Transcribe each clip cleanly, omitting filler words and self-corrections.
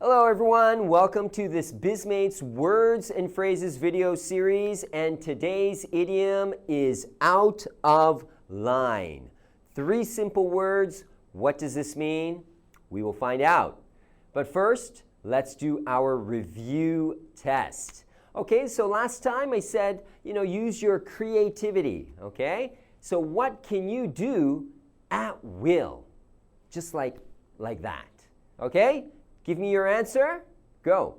Hello everyone, welcome to this Bizmates Words and Phrases video series, and today's idiom is out of line. 3 simple words. What does this mean? We will find out. But first, let's do our review test. Okay, so last time I said, use your creativity, okay? So what can you do at will? Just like that, okay? Give me your answer. Go.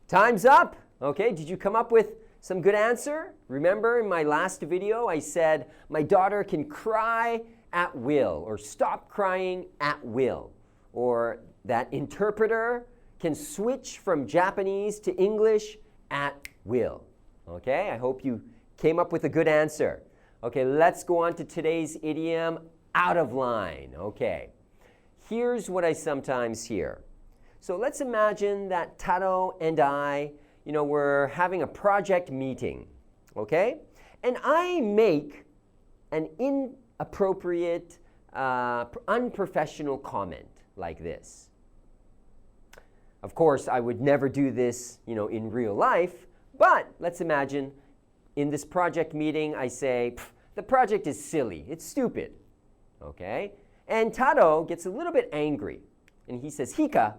Time's up. Okay, did you come up with some good answer? Remember in my last video I said my daughter can cry at will or stop crying at will, or that interpreter can switch from Japanese to English at will. Okay, I hope you came up with a good answer. Okay, let's go on to today's idiom, out of line. Okay, here's what I sometimes hear. So let's imagine that Taro and I, we're having a project meeting, okay? And I make an inappropriate, unprofessional comment like this. Of course, I would never do this, in real life, but let's imagine in this project meeting I say, the project is silly, it's stupid. Okay? And Taro gets a little bit angry. And he says, Hika,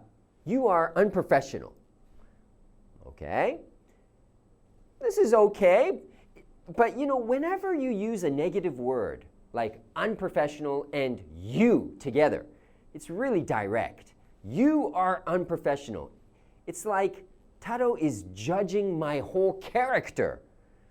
you are unprofessional. Okay? This is okay. But, whenever you use a negative word, like unprofessional and you together, it's really direct. You are unprofessional. It's like Taro is judging my whole character.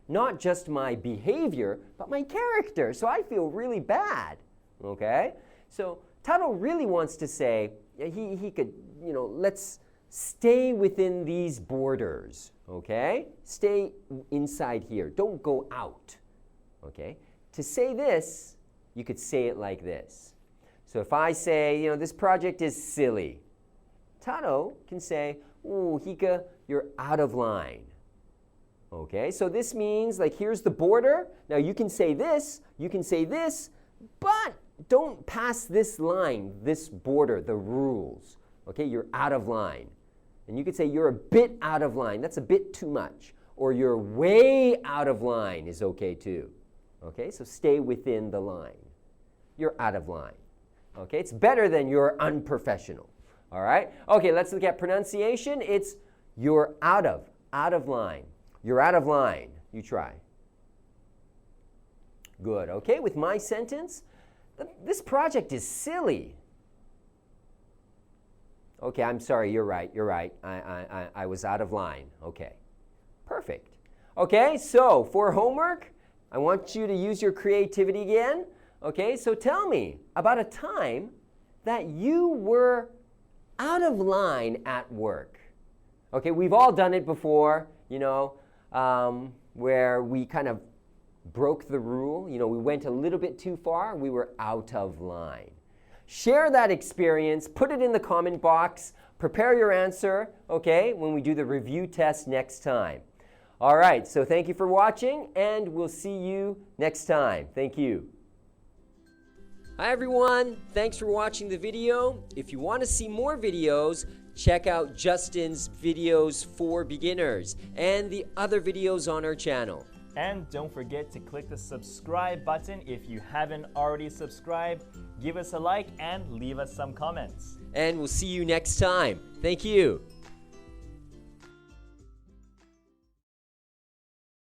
Not just my behavior, but my character. So I feel really bad. Okay? So Taro really wants to say, he could, let's stay within these borders. Okay? Stay inside here. Don't go out. Okay? To say this, you could say it like this. So if I say, this project is silly, Taro can say, ooh, Hika, you're out of line. Okay? So this means, here's the border. Now you can say this, but don't pass this line, this border, the rules. Okay, you're out of line. And you could say you're a bit out of line. That's a bit too much. Or you're way out of line is okay too. Okay, so stay within the line. You're out of line. Okay, it's better than you're unprofessional. All right? Okay, let's look at pronunciation. It's you're out of line. You're out of line. You try. Good. Okay, with my sentence, this project is silly. Okay, I'm sorry, you're right. I was out of line. Okay, perfect. Okay, so for homework, I want you to use your creativity again. Okay, so tell me about a time that you were out of line at work. Okay, we've all done it before, where we kind of broke the rule. We went a little bit too far. We were out of line. Share that experience. Put it in the comment box. Prepare your answer, okay, when we do the review test next time. All right, so thank you for watching, and we'll see you next time. Thank you. Hi, everyone. Thanks for watching the video. If you want to see more videos, check out Justin's videos for beginners and the other videos on our channel. And don't forget to click the subscribe button if you haven't already subscribed. Give us a like and leave us some comments. And we'll see you next time. Thank you.